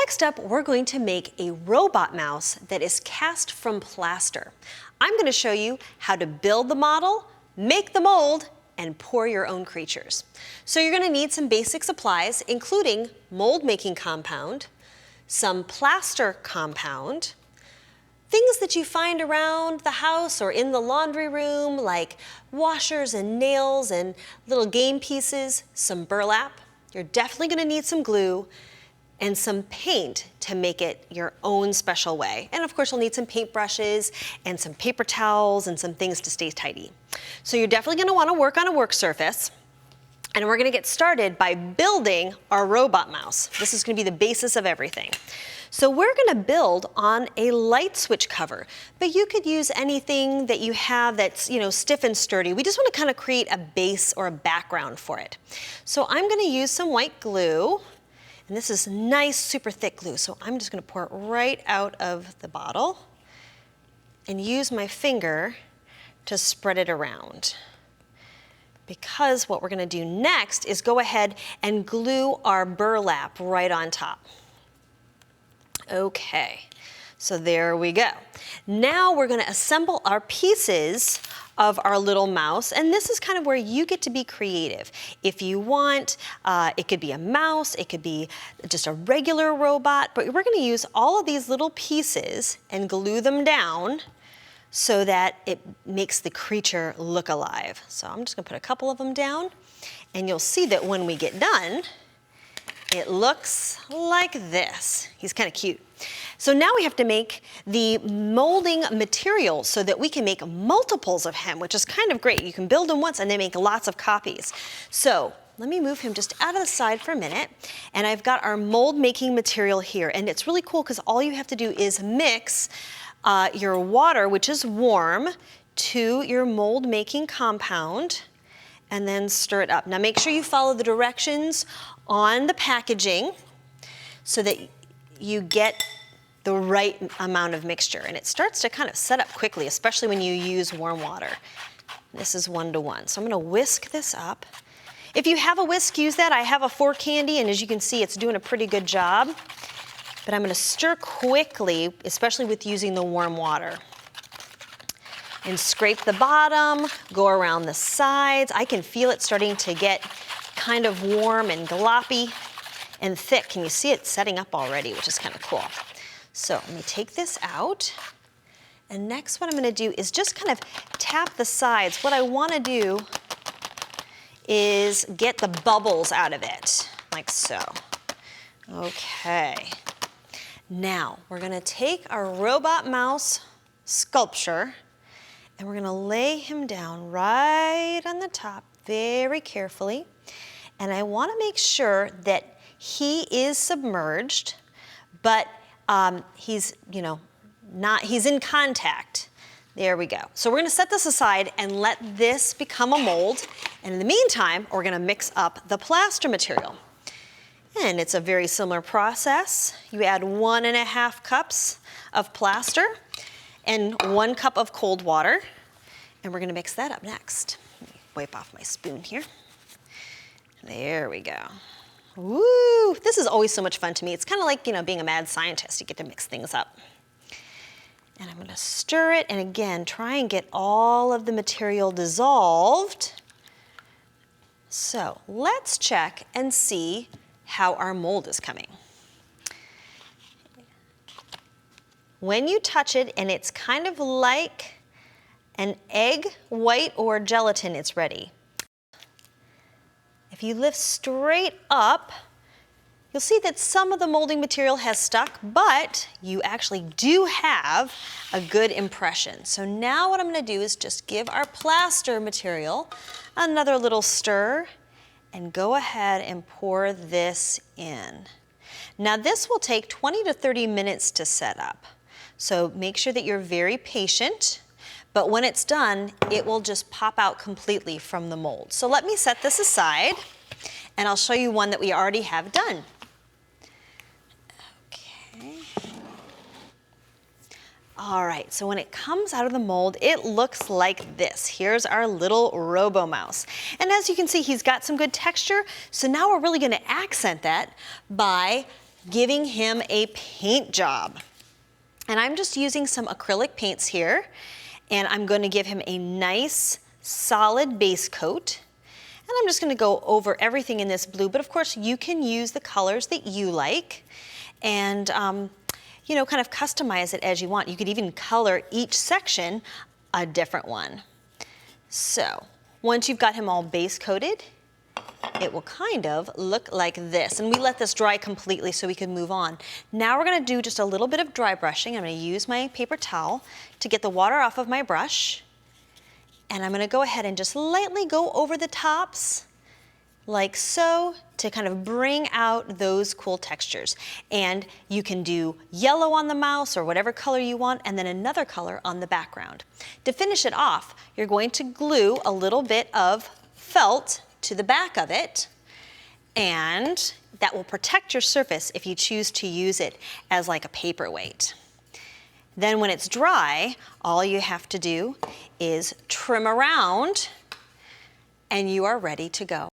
Next up, we're going to make a robot mouse that is cast from plaster. I'm going to show you how to build the model, make the mold, and pour your own creatures. So you're going to need some basic supplies, including mold making compound, some plaster compound, things that you find around the house or in the laundry room, like washers and nails and little game pieces, some burlap. You're definitely going to need some glue and some paint to make it your own special way. And of course, you'll need some paintbrushes and some paper towels and some things to stay tidy. So you're definitely going to want to work on a work surface. And we're going to get started by building our robot mouse. This is going to be the basis of everything. So we're going to build on a light switch cover, but you could use anything that you have that's, stiff and sturdy. We just want to kind of create a base or a background for it. So I'm going to use some white glue, and this is nice, super thick glue. So I'm just going to pour it right out of the bottle and use my finger to spread it around. Because what we're going to do next is go ahead and glue our burlap right on top. Okay, so there we go. Now we're going to assemble our pieces of our little mouse, and this is kind of where you get to be creative. If you want, it could be a mouse, it could be just a regular robot, but we're going to use all of these little pieces and glue them down so that it makes the creature look alive. So I'm just going to put a couple of them down, and you'll see that when we get done, it looks like this. He's kind of cute. So now we have to make the molding material so that we can make multiples of him, which is kind of great. You can build him once and then make lots of copies. So let me move him just out of the side for a minute. And I've got our mold making material here. And it's really cool because all you have to do is mix your water, which is warm, to your mold making compound, and then stir it up. Now make sure you follow the directions on the packaging so that you get the right amount of mixture. And it starts to kind of set up quickly, especially when you use warm water. This is 1 to 1. So I'm going to whisk this up. If you have a whisk, use that. I have a for Candie, and as you can see, it's doing a pretty good job. But I'm going to stir quickly, especially with using the warm water. And scrape the bottom, go around the sides. I can feel it starting to get kind of warm and gloppy and thick. Can you see it setting up already, which is kind of cool. So let me take this out. And next what I'm going to do is just kind of tap the sides. What I want to do is get the bubbles out of it, like so. Okay. Now we're going to take our robot mouse sculpture and we're going to lay him down right on the top very carefully. And I want to make sure that he is submerged, but he's, he's in contact. There we go. So we're going to set this aside and let this become a mold. And in the meantime, we're going to mix up the plaster material. And it's a very similar process. You add 1.5 cups of plaster and 1 cup of cold water. And we're going to mix that up next. Let me wipe off my spoon here. There we go. Woo! This is always so much fun to me. It's kind of like, being a mad scientist. You get to mix things up. And I'm going to stir it, and again, try and get all of the material dissolved. So let's check and see how our mold is coming. When you touch it, and it's kind of like an egg white or gelatin, it's ready. If you lift straight up, you'll see that some of the molding material has stuck, but you actually do have a good impression. So now what I'm going to do is just give our plaster material another little stir and go ahead and pour this in. Now this will take 20 to 30 minutes to set up. So make sure that you're very patient. But when it's done, it will just pop out completely from the mold. So let me set this aside, and I'll show you one that we already have done. Okay. All right, so when it comes out of the mold, it looks like this. Here's our little robo mouse. And as you can see, he's got some good texture. So now we're really going to accent that by giving him a paint job. And I'm just using some acrylic paints here, and I'm going to give him a nice solid base coat. And I'm just going to go over everything in this blue, but of course you can use the colors that you like and you know, kind of customize it as you want. You could even color each section a different one. So once you've got him all base coated, it will kind of look like this. And we let this dry completely so we can move on. Now we're going to do just a little bit of dry brushing. I'm going to use my paper towel to get the water off of my brush. And I'm going to go ahead and just lightly go over the tops like so to kind of bring out those cool textures. And you can do yellow on the mouse or whatever color you want, and then another color on the background. To finish it off, you're going to glue a little bit of felt to the back of it, and that will protect your surface if you choose to use it as like a paperweight. Then when it's dry, all you have to do is trim around and you are ready to go.